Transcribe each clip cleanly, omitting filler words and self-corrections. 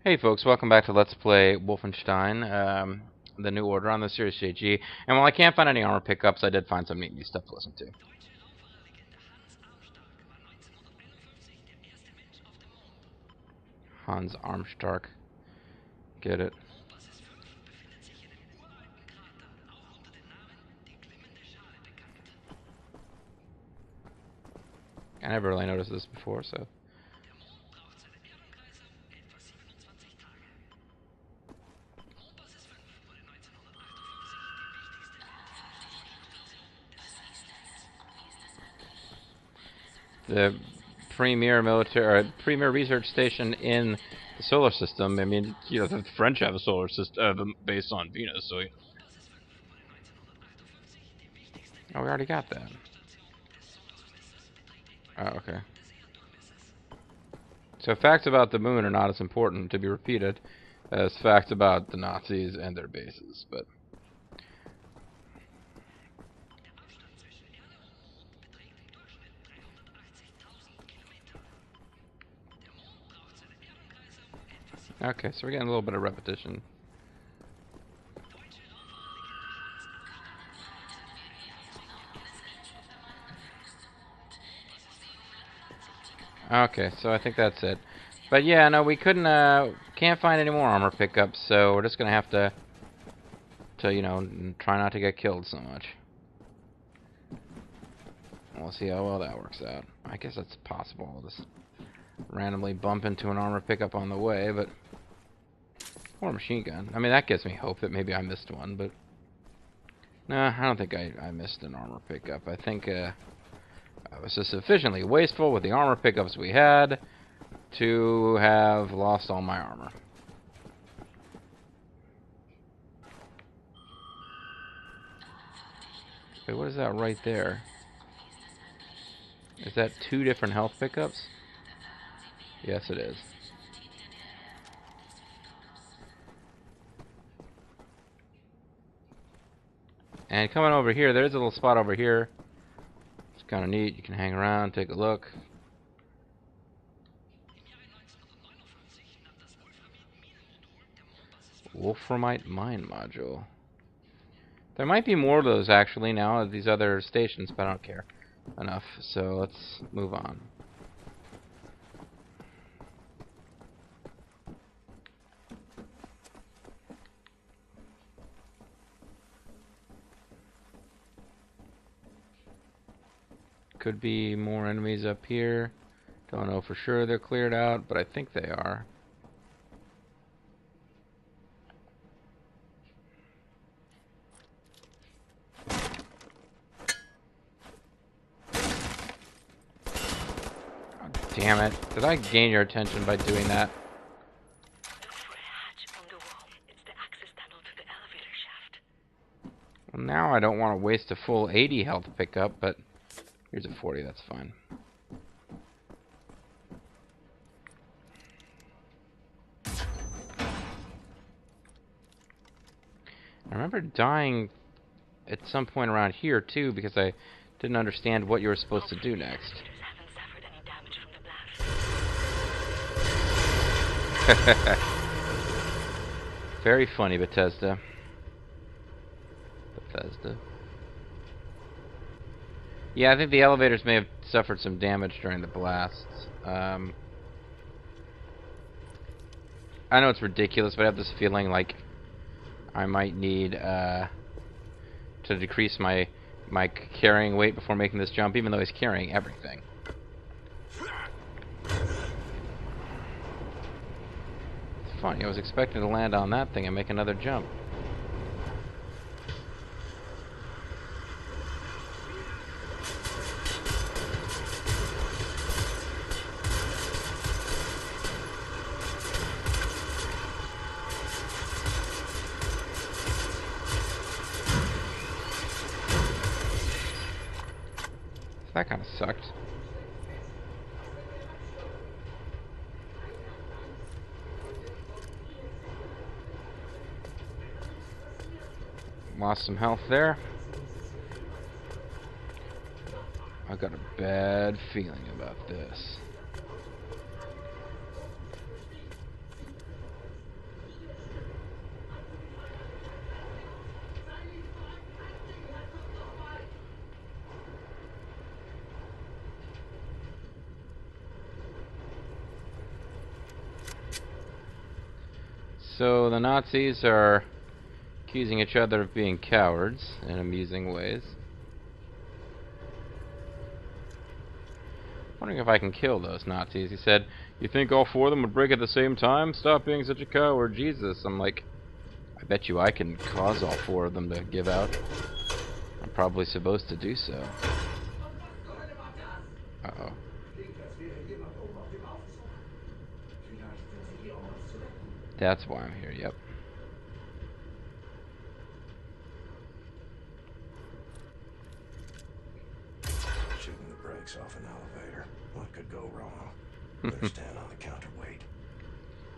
Hey folks, welcome back to Let's Play Wolfenstein, the New Order on the Series JG. And while I can't find any armor pickups, I did find some neat new stuff to listen to. Hans Armstark. Get it. I never really noticed this before, so... The premier premier research station in the solar system. I mean, you know, the French have a solar system based on Venus, so... Oh, we already got that. Oh, okay. So facts about the moon are not as important to be repeated as facts about the Nazis and their bases, but... Okay, so we're getting a little bit of repetition. Okay, so I think that's it. But yeah, no, we can't find any more armor pickups, so we're just gonna have to you know, try not to get killed so much. We'll see how well that works out. I guess that's possible. We'll just randomly bump into an armor pickup on the way, but... Or a machine gun. I mean, that gives me hope that maybe I missed one, but... Nah, I don't think I missed an armor pickup. I think, I was just sufficiently wasteful with the armor pickups we had to have lost all my armor. Wait, what is that right there? Is that two different health pickups? Yes, it is. And coming over here, there's a little spot over here. It's kind of neat. You can hang around, take a look. Wolframite mine module. There might be more of those actually now at these other stations, but I don't care enough. So let's move on. Could be more enemies up here. Don't know for sure they're cleared out, but I think they are. Damn it. Did I gain your attention by doing that? Well, now I don't want to waste a full 80 health pickup, but here's a 40, that's fine. I remember dying at some point around here, too, because I didn't understand what you were supposed to do next. Very funny, Bethesda. Yeah, I think the elevators may have suffered some damage during the blasts. I know it's ridiculous, but I have this feeling like I might need to decrease my carrying weight before making this jump, even though he's carrying everything. It's funny, I was expecting to land on that thing and make another jump. That kind of sucked. Lost some health there. I got a bad feeling about this. So the Nazis are accusing each other of being cowards in amusing ways. Wondering if I can kill those Nazis. He said, "You think all four of them would break at the same time? Stop being such a coward, Jesus." I'm like, I bet you I can cause all four of them to give out. I'm probably supposed to do so. Uh-oh. That's why I'm here, yep. Shooting the brakes off an elevator. What could go wrong? Better stand on the counterweight.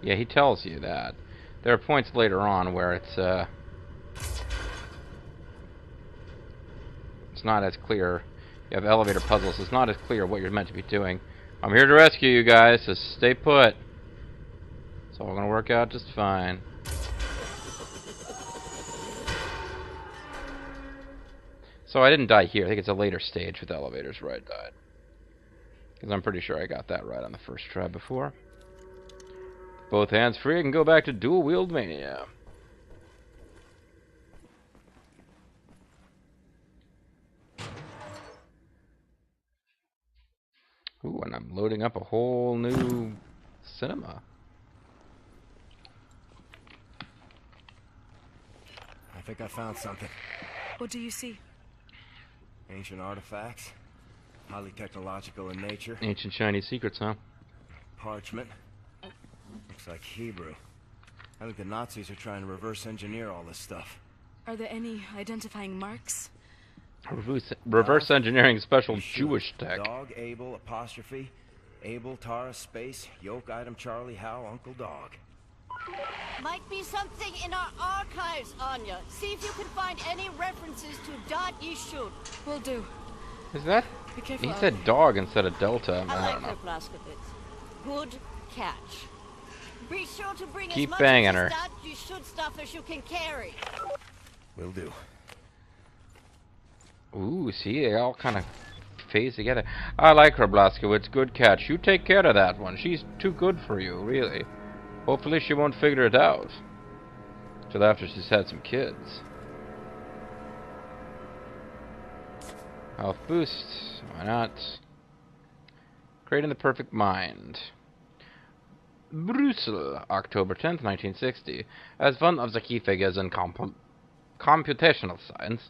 Yeah, he tells you that. There are points later on where it's not as clear. You have elevator puzzles. It's not as clear what you're meant to be doing. I'm here to rescue you guys, so stay put. It's all gonna work out just fine. So I didn't die here. I think it's a later stage with elevators where I died. Because I'm pretty sure I got that right on the first try before. Both hands free, I can go back to dual-wield mania. Ooh, and I'm loading up a whole new cinema. I think I found something. What do you see? Ancient artifacts. Highly technological in nature. Ancient Chinese secrets, huh? Parchment. Looks like Hebrew. I think the Nazis are trying to reverse engineer all this stuff. Are there any identifying marks? Reverse engineering special Jewish tech. Dog, Abel, apostrophe. Abel, Tara, space. Yoke, item, Charlie, Hal, Uncle Dog. Might be something in our archives, Anya. See if you can find any references to Dot Yishun. Will do. Is that? Be careful. He said dog instead of delta. I I like don't know. her Blaskowitz. Good catch. Be sure to bring Keep as much banging of her. this Dot Yishun stuff as you can carry. Will do. Ooh, see, they all kind of phase together. I like her, Blaskowitz. Good catch. You take care of that one. She's too good for you, really. Hopefully she won't figure it out till after she's had some kids. Health boost. Why not? Creating the perfect mind. Brussels, October 10th, 1960. As one of the key figures in computational science,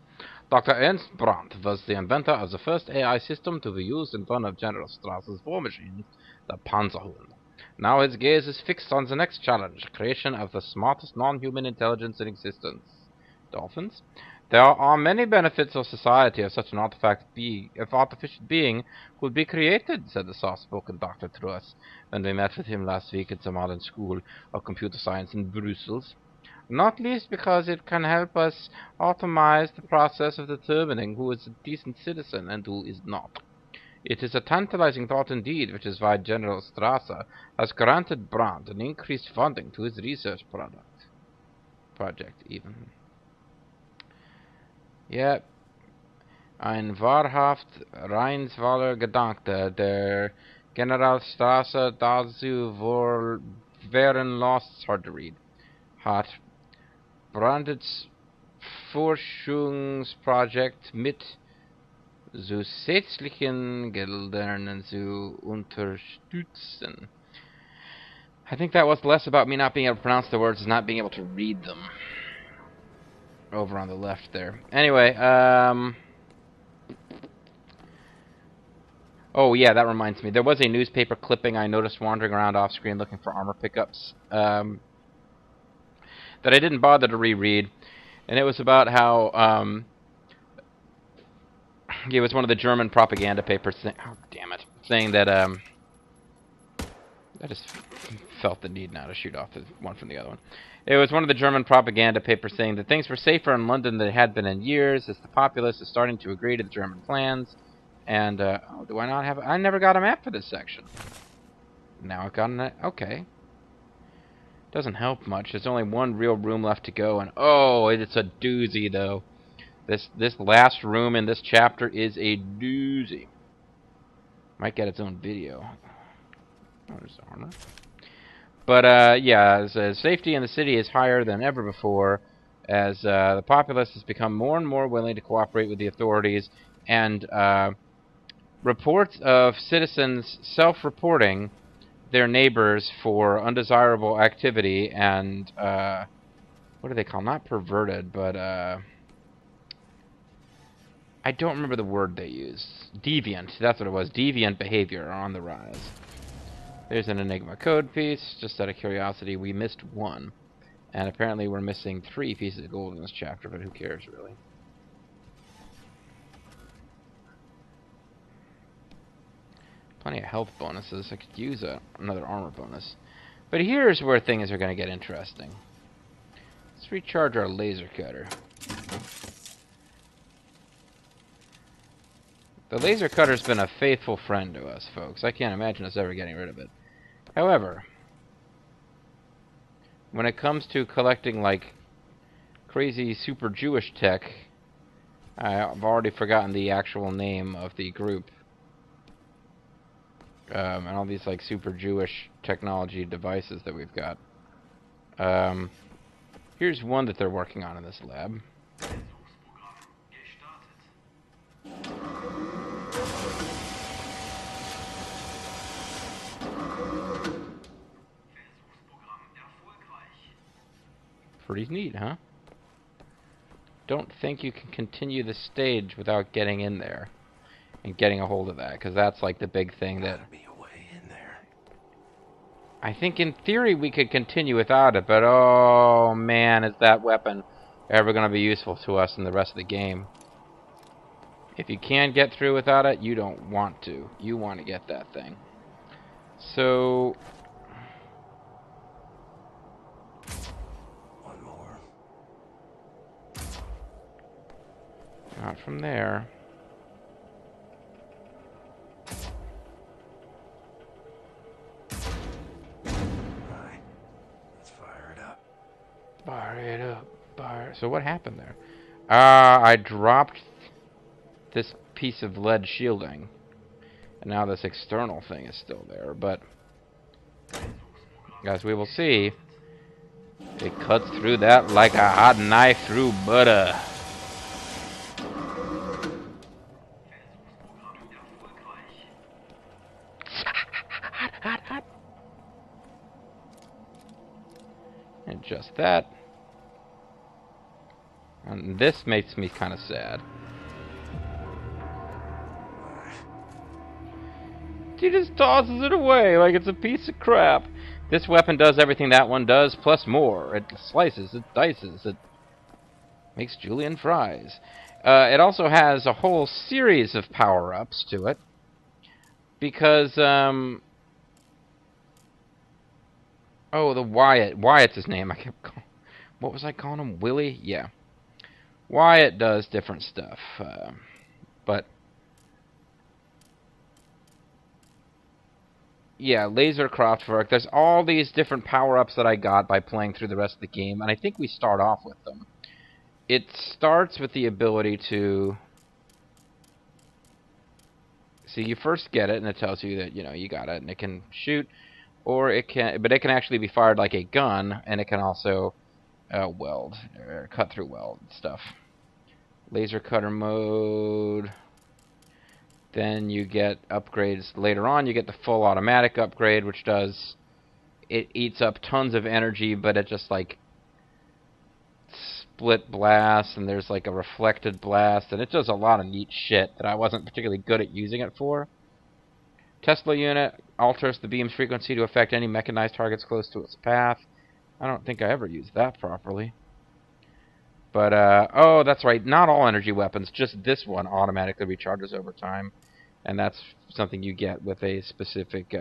Dr. Ernst Brandt was the inventor of the first AI system to be used in one of General Strauss's war machines, the Panzerhund. Now his gaze is fixed on the next challenge, creation of the smartest non-human intelligence in existence. Dolphins? There are many benefits of society if such an artificial being could be created, said the soft-spoken doctor to us when we met with him last week at the Modern School of Computer Science in Brussels. Not least because it can help us automate the process of determining who is a decent citizen and who is not. It is a tantalizing thought indeed, which is why General Strasser has granted Brandt an increased funding to his research project even. Ja, ein wahrhaft reinsvoller Gedanke, der General Strasser dazu wohl wären lost, hard to read, hat Brandts Forschungsprojekt mit zusätzlichen Geldern zu unterstützen. I think that was less about me not being able to pronounce the words and not being able to read them. Over on the left there. Anyway, oh yeah, that reminds me. There was a newspaper clipping I noticed wandering around off screen looking for armor pickups that I didn't bother to reread. And it was about how it was one of the German propaganda papers saying that I just felt the need now to shoot off the one from the other one. It was one of the German propaganda papers saying that things were safer in London than they had been in years, as the populace is starting to agree to the German plans. And, oh, do I not have... I never got a map for this section. Now I've got an... Okay. Doesn't help much. There's only one real room left to go, and, oh, it's a doozy, though. This last room in this chapter is a doozy. Might get its own video. Oh, there's armor. But yeah, as safety in the city is higher than ever before, as the populace has become more and more willing to cooperate with the authorities, and reports of citizens self-reporting their neighbors for undesirable activity and what do they call? Not perverted, but I don't remember the word they used. Deviant. That's what it was. Deviant behavior on the rise. There's an Enigma code piece. Just out of curiosity, we missed one. And apparently we're missing 3 pieces of gold in this chapter, but who cares, really? Plenty of health bonuses. I could use another armor bonus. But here's where things are going to get interesting. Let's recharge our laser cutter. The laser cutter's been a faithful friend to us, folks. I can't imagine us ever getting rid of it. However, when it comes to collecting, like, crazy super Jewish tech, I've already forgotten the actual name of the group. And all these, like, super Jewish technology devices that we've got. Here's one that they're working on in this lab. Pretty neat, huh? Don't think you can continue the stage without getting in there and getting a hold of that, because that's like the big thing that... Gotta be a way in there. I think in theory we could continue without it, but oh man, is that weapon ever going to be useful to us in the rest of the game? If you can get through without it, you don't want to. You want to get that thing. So... One more. Not from there. Alright. Let's fire it up. Fire it up. Fire. So what happened there? I dropped this piece of lead shielding. And now this external thing is still there, but as we will see, it cuts through that like a hot knife through butter. Hot. And just that. And this makes me kind of sad. He just tosses it away like it's a piece of crap. This weapon does everything that one does, plus more. It slices, it dices, it makes julienne fries. It also has a whole series of power-ups to it. Because, oh, the Wyatt. Wyatt's his name. I kept calling... What was I calling him? Willie? Yeah. Wyatt does different stuff. But... yeah, laser Kraftwerk. There's all these different power-ups that I got by playing through the rest of the game, and I think we start off with them. It starts with the ability to... see, you first get it, and it tells you that, you know, you got it, and it can shoot, or it can... but it can actually be fired like a gun, and it can also weld, or cut through weld stuff. Laser cutter mode... Then you get upgrades later on. You get the full automatic upgrade, which does... it eats up tons of energy, but it just, like, split blasts, and there's, like, a reflected blast, and it does a lot of neat shit that I wasn't particularly good at using it for. Tesla unit alters the beam's frequency to affect any mechanized targets close to its path. I don't think I ever used that properly. But, oh, that's right. Not all energy weapons. Just this one automatically recharges over time. And that's something you get with a specific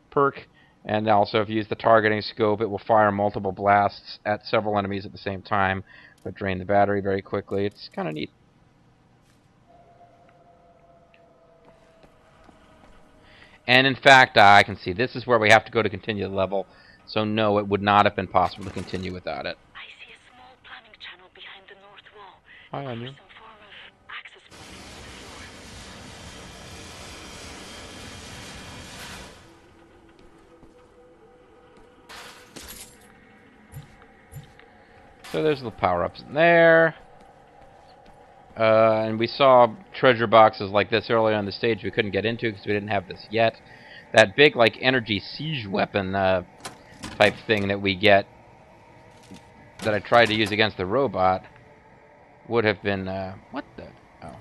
perk. And also, if you use the targeting scope, it will fire multiple blasts at several enemies at the same time, but drain the battery very quickly. It's kind of neat. And in fact, I can see this is where we have to go to continue the level. So no, it would not have been possible to continue without it. I see a small plumbing channel behind the north wall. Hi, Anya. Some form of access point to the floor. So there's the power-ups in there. And we saw treasure boxes like this earlier on the stage we couldn't get into because we didn't have this yet. That big, like, energy siege weapon type thing that we get that I tried to use against the robot would have been, what the? Oh.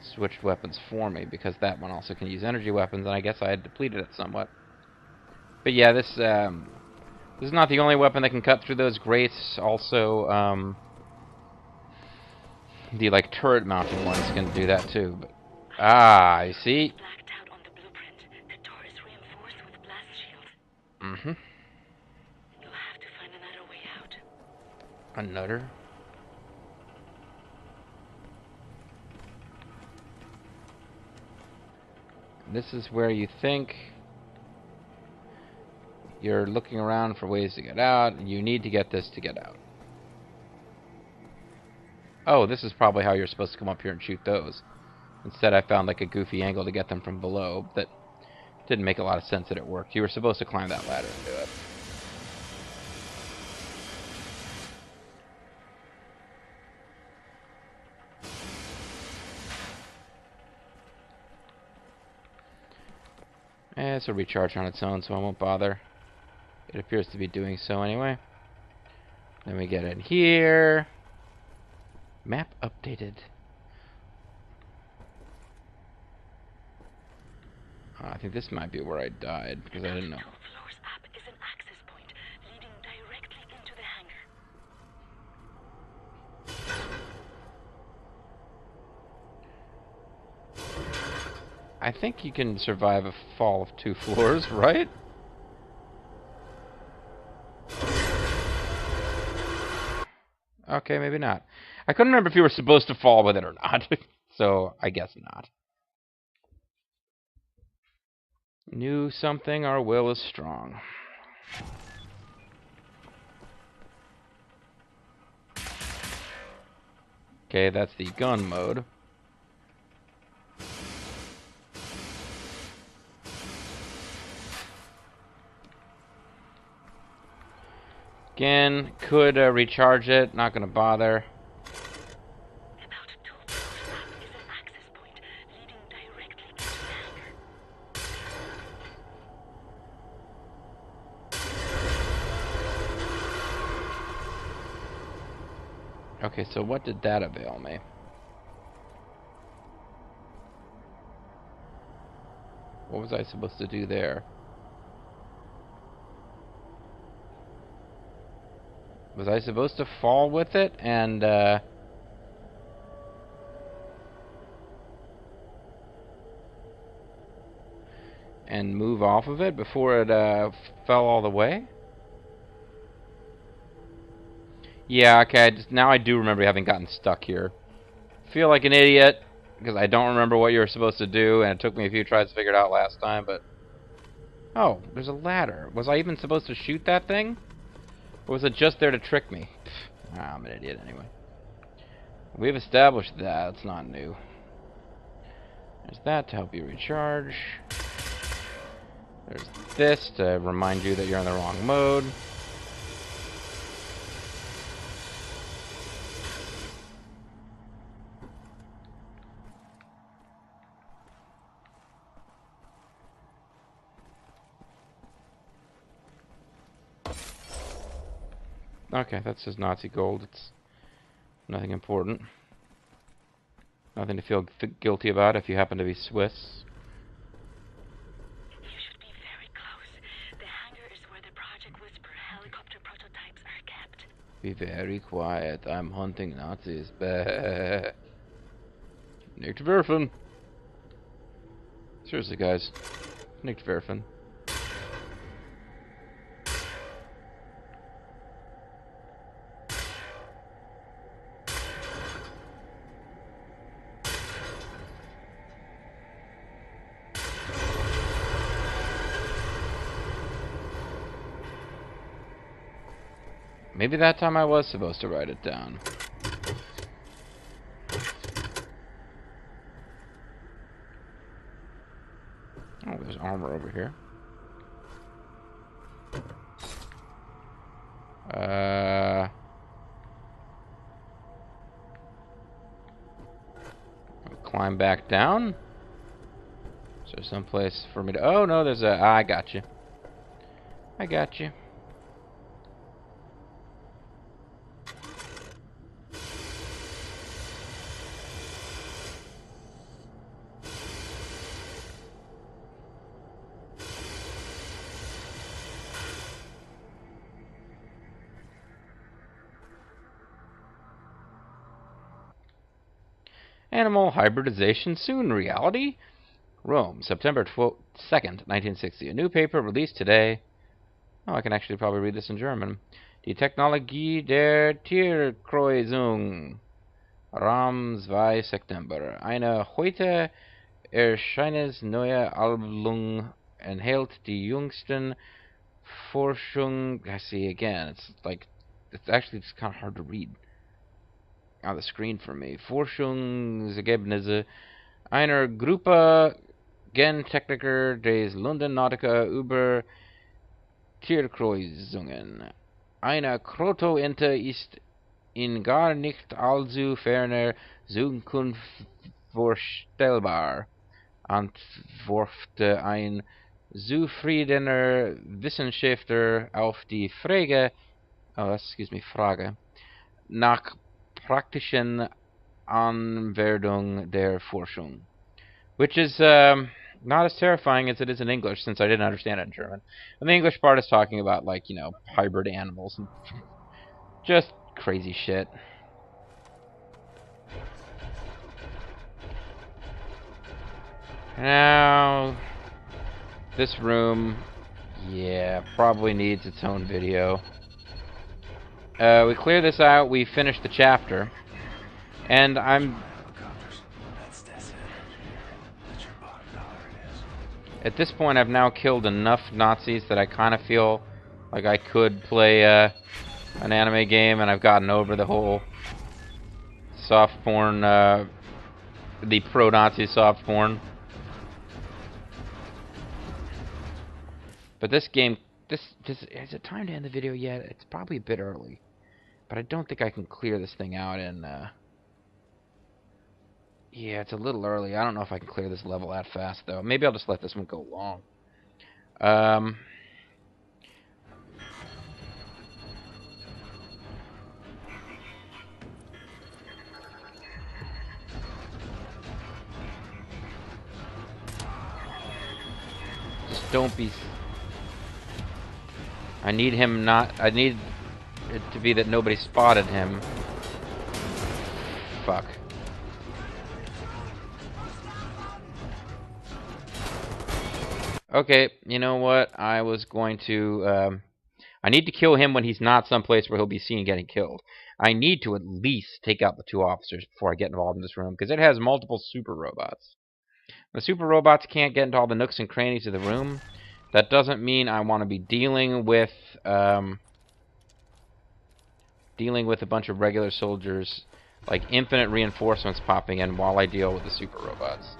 Switched weapons for me because that one also can use energy weapons, and I guess I had depleted it somewhat. But yeah, this is not the only weapon that can cut through those grates. Also, the, like, turret-mounted ones can do that too. But, you see? Blacked out on the blueprint. The door is reinforced with blast shields. Mm-hmm. You'll have to find another way out. Another? This is where you think you're looking around for ways to get out, and you need to get this to get out. Oh, this is probably how you're supposed to come up here and shoot those. Instead, I found like a goofy angle to get them from below that didn't make a lot of sense that it worked. You were supposed to climb that ladder and do it. It's a recharge on its own, so I won't bother. It appears to be doing so anyway. Then we get in here. Map updated. I think this might be where I died, because I didn't know. The top floors up is an access point leading directly into the hangar. I think you can survive a fall of 2 floors, right? Okay, maybe not. I couldn't remember if you were supposed to fall with it or not, so I guess not. Knew something, our will is strong. Okay, that's the gun mode. Again, could recharge it, not gonna bother. About 2 floors up is an access point leading directly into the hangar. Okay, so what did that avail me? What was I supposed to do there? Was I supposed to fall with it and move off of it before it fell all the way? Yeah, okay, now I do remember having gotten stuck here. Feel like an idiot, because I don't remember what you were supposed to do, and it took me a few tries to figure it out last time, but... Oh, there's a ladder. Was I even supposed to shoot that thing? Or was it just there to trick me? I'm an idiot anyway. We've established that. It's not new. There's that to help you recharge. There's this to remind you that you're in the wrong mode. Okay, that says Nazi gold. It's nothing important. Nothing to feel guilty about if you happen to be Swiss. You should be very close. The hangar is where the Project Whisper helicopter prototypes are kept. Be very quiet. I'm hunting Nazis. Bah. Nicht werfen. Seriously, guys. Nicht werfen. Maybe that time I was supposed to write it down. Oh, there's armor over here. climb back down. Is there some place for me to... Oh, no, there's a... I got you. I got you. Animal hybridization soon. Reality? Rome, September 2nd, 1960. A new paper released today. Oh, I can actually probably read this in German. Die Technologie der Tierkreuzung. Ram 2 September. Eine heute erscheinendes neue Album enthält die jüngsten Forschung. I see again. It's like it's actually just kind of hard to read on the screen for me. Forschungsergebnisse einer Gruppe Gentechniker des London Nautica über Tierkreuzungen. Eine Krotoente ist in gar nicht allzu ferner Zukunft vorstellbar, antwortete ein zufriedener Wissenschaftler auf die Frage, Frage nach praktischen Anwendung der Forschung. Which is not as terrifying as it is in English, since I didn't understand it in German. And the English part is talking about, like, you know, hybrid animals and just crazy shit. Now, this room, yeah, probably needs its own video. We clear this out, we finish the chapter, and at this point, I've now killed enough Nazis that I kind of feel like I could play an anime game, and I've gotten over the whole soft porn, the pro-Nazi soft porn. But this game, is it time to end the video yet? It's probably a bit early, but I don't think I can clear this thing out in. Yeah, it's a little early. I don't know if I can clear this level that fast, though. Maybe I'll just let this one go long. Just don't be... I need him not... I need it to be that nobody spotted him. Fuck. Okay, you know what? I was going to... I need to kill him when he's not someplace where he'll be seen getting killed. I need to at least take out the two officers before I get involved in this room, because it has multiple super robots. The super robots can't get into all the nooks and crannies of the room. That doesn't mean I want to be dealing with a bunch of regular soldiers, like infinite reinforcements popping in while I deal with the super robots.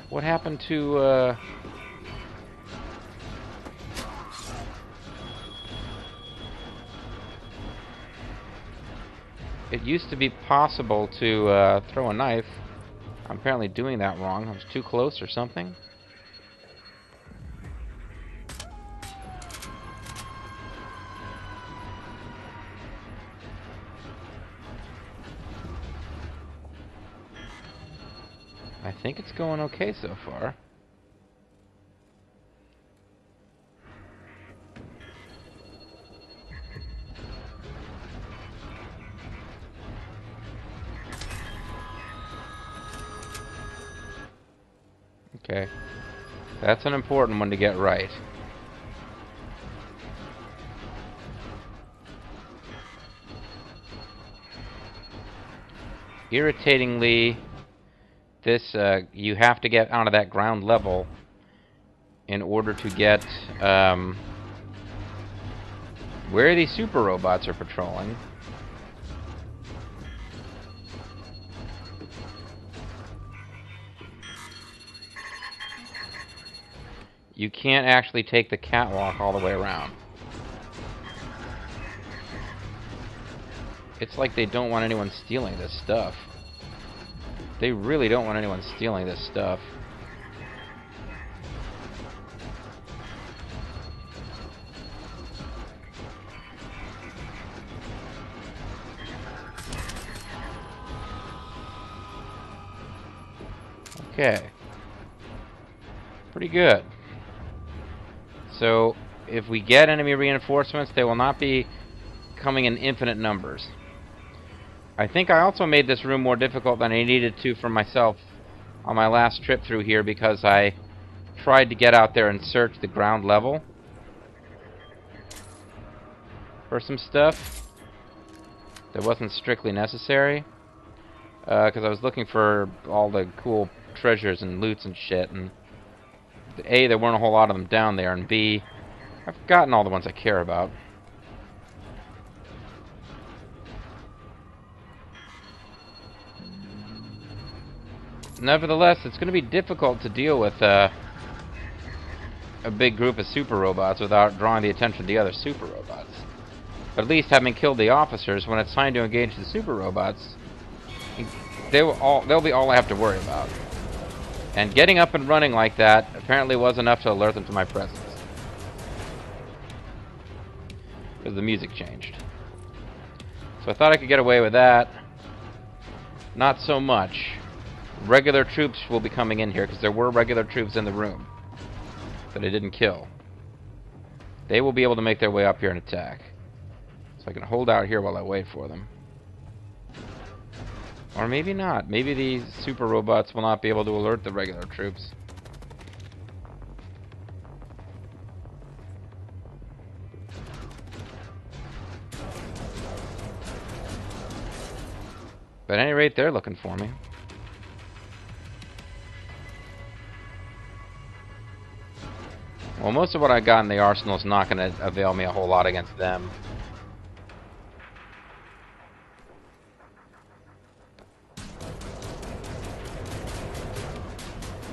What happened to, It used to be possible to, throw a knife. I'm apparently doing that wrong. I was too close or something. I think it's going okay so far. Okay. That's an important one to get right. Irritatingly, this, you have to get onto that ground level in order to get, where these super robots are patrolling. You can't actually take the catwalk all the way around. It's like they don't want anyone stealing this stuff. They really don't want anyone stealing this stuff. Okay. Pretty good. So, if we get enemy reinforcements, they will not be coming in infinite numbers. I think I also made this room more difficult than I needed to for myself on my last trip through here because I tried to get out there and search the ground level for some stuff that wasn't strictly necessary. Because I was looking for all the cool treasures and loots and shit, and A, there weren't a whole lot of them down there, and B, I've forgotten all the ones I care about. Nevertheless, it's going to be difficult to deal with a big group of super robots without drawing the attention of the other super robots. But at least having killed the officers, when it's time to engage the super robots, they'll be all I have to worry about. And getting up and running like that apparently was enough to alert them to my presence. Because the music changed. So I thought I could get away with that. Not so much. Regular troops will be coming in here, because there were regular troops in the room that I didn't kill. They will be able to make their way up here and attack. So I can hold out here while I wait for them. Or maybe not. Maybe these super robots will not be able to alert the regular troops. But at any rate, they're looking for me. Well, most of what I got in the arsenal is not going to avail me a whole lot against them.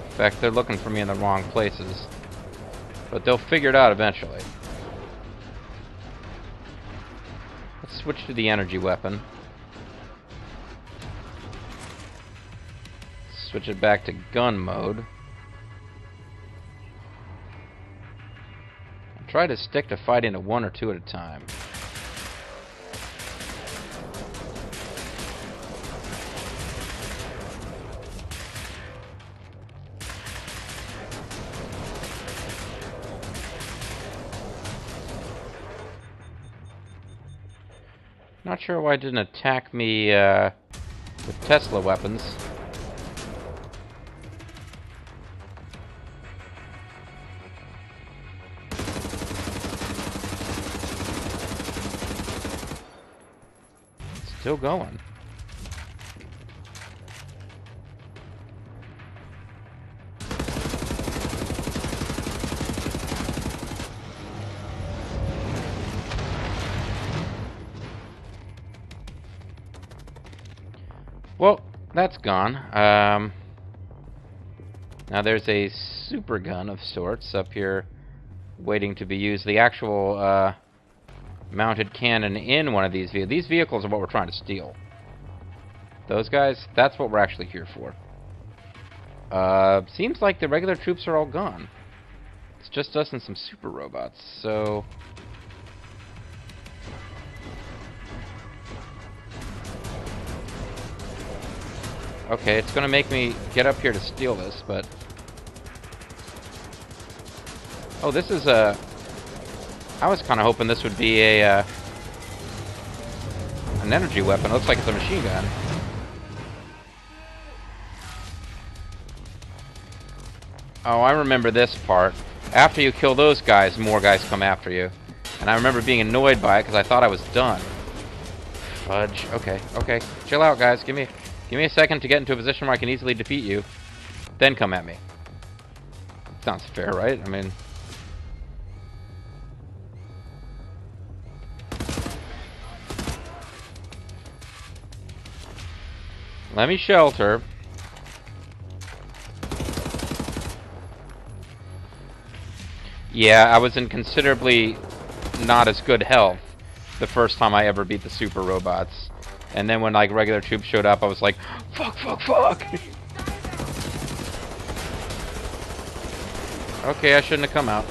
In fact, they're looking for me in the wrong places. But they'll figure it out eventually. Let's switch to the energy weapon. Switch it back to gun mode. Try to stick to fighting at one or two at a time. Not sure why it didn't attack me with Tesla weapons. Still going. Well, that's gone. Now there's a super gun of sorts up here waiting to be used. The actual mounted cannon in one of these vehicles. These vehicles are what we're trying to steal. Those guys, that's what we're actually here for. Seems like the regular troops are all gone. It's just us and some super robots, so... Okay, it's gonna make me get up here to steal this, but... Oh, this is a... I was kind of hoping this would be a an energy weapon. It looks like it's a machine gun. Oh, I remember this part. After you kill those guys, more guys come after you. And I remember being annoyed by it because I thought I was done. Fudge. Okay, okay. Chill out, guys. Give me a second to get into a position where I can easily defeat you. Then come at me. Sounds fair, right? I mean... Let me shelter. Yeah, I was in considerably not as good health the first time I ever beat the super robots. And then when like regular troops showed up, I was like, fuck, fuck, fuck. Okay, I shouldn't have come out.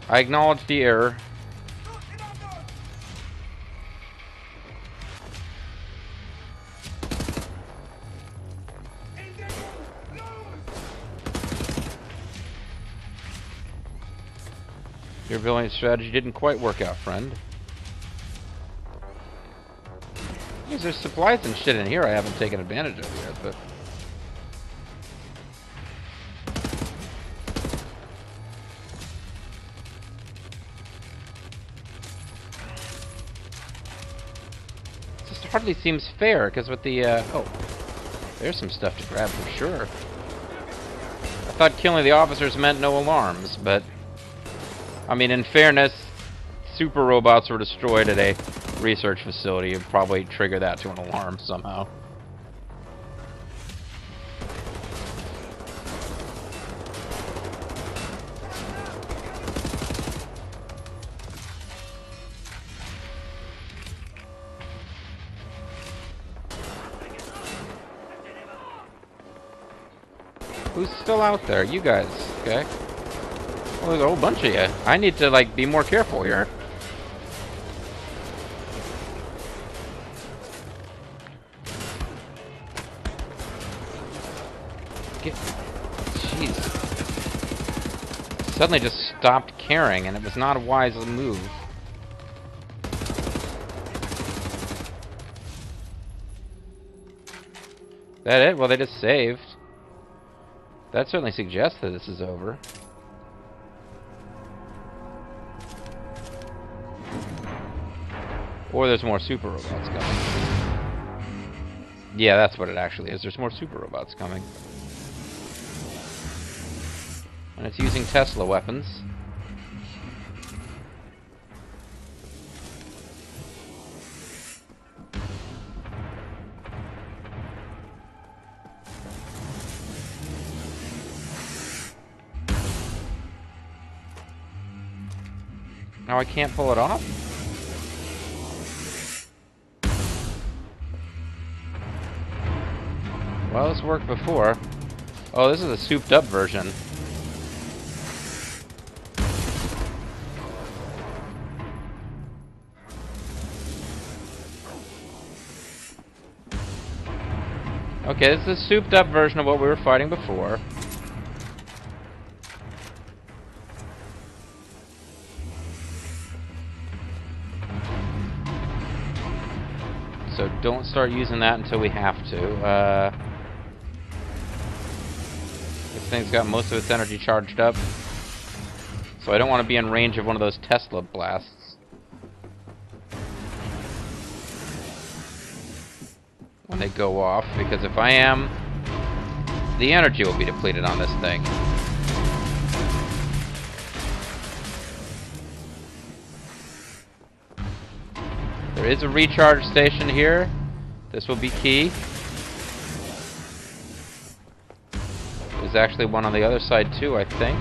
I acknowledge the error. Your brilliant strategy didn't quite work out, friend. There's supplies and shit in here I haven't taken advantage of yet, but... It just hardly seems fair, because with the, oh. There's some stuff to grab for sure. I thought killing the officers meant no alarms, but... I mean, in fairness, super robots were destroyed at a research facility. You'd probably trigger that to an alarm somehow. Who's still out there? You guys, okay? Well, there's a whole bunch of you. I need to, like, be more careful here. Jeez. Suddenly just stopped caring, and it was not a wise move. That it? Well, they just saved. That certainly suggests that this is over. Or there's more super robots coming. Yeah, that's what it actually is. There's more super robots coming. And it's using Tesla weapons. Now I can't pull it off? Well, this worked before. Oh, this is a souped up version. Okay, this is a souped up version of what we were fighting before. So don't start using that until we have to. This thing's got most of its energy charged up. So I don't want to be in range of one of those Tesla blasts. When they go off, because if I am, the energy will be depleted on this thing. There is a recharge station here. This will be key. There's actually one on the other side too, I think.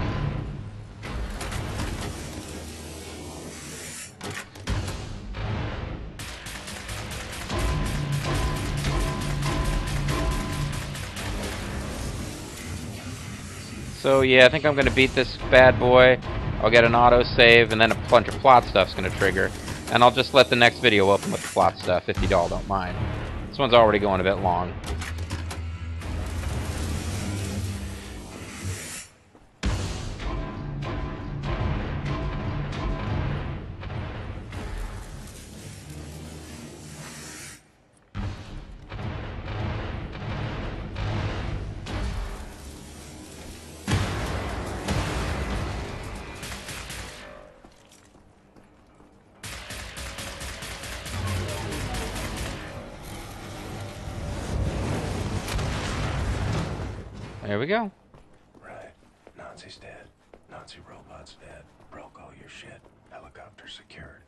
So yeah, I think I'm gonna beat this bad boy. I'll get an autosave, and then a bunch of plot stuff's gonna trigger. And I'll just let the next video open with the plot stuff, if you all don't mind. This one's already going a bit long. There we go. Right. Nazi's dead. Nazi robot's dead. Broke all your shit. Helicopter secured.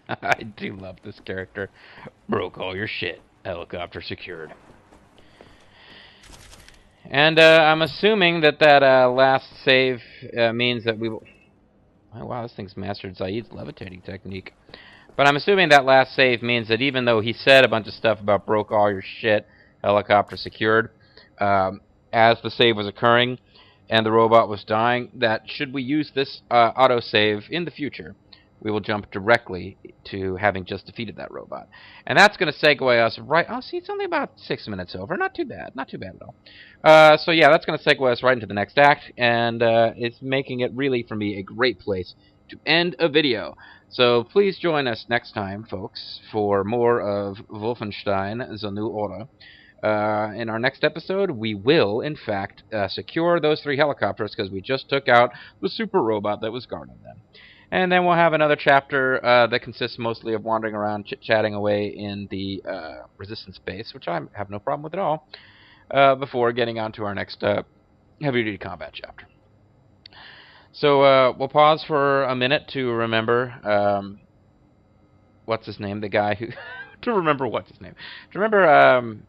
I do love this character. Broke all your shit. Helicopter secured. And I'm assuming that last save means that we will... Oh, wow, this thing's mastered Zaid's levitating technique. But I'm assuming that last save means that even though he said a bunch of stuff about broke all your shit, helicopter secured, as the save was occurring and the robot was dying, that should we use this autosave in the future, we will jump directly to having just defeated that robot. And that's going to segue us right... Oh, see, it's only about 6 minutes over. Not too bad. Not too bad at all. So, yeah, that's going to segue us right into the next act. And it's making it really, for me, a great place to end a video. So please join us next time, folks, for more of Wolfenstein: The New Order. In our next episode, we will, in fact, secure those 3 helicopters because we just took out the super robot that was guarding them. And then we'll have another chapter that consists mostly of wandering around, chit-chatting away in the Resistance base, which I have no problem with at all, before getting on to our next heavy-duty combat chapter. So we'll pause for a minute to remember, what's his name, the guy who... to remember what's his name. To remember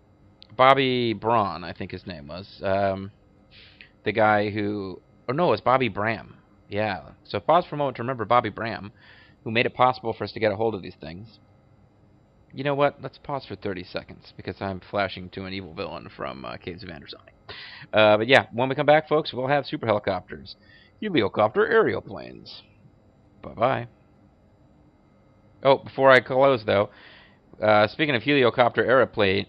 Bobby Braun, I think his name was. The guy who... Oh, no, it was Bobby Bram. Yeah, so pause for a moment to remember Bobby Bram, who made it possible for us to get a hold of these things. You know what? Let's pause for 30 seconds, because I'm flashing to an evil villain from Caves of Andersoni. But yeah, when we come back, folks, we'll have super helicopters. Heliocopter aeroplanes. Bye-bye. Oh, before I close, though, speaking of heliocopter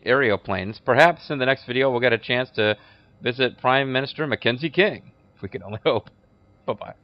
aeroplanes, perhaps in the next video we'll get a chance to visit Prime Minister Mackenzie King. If we can only hope. Bye-bye.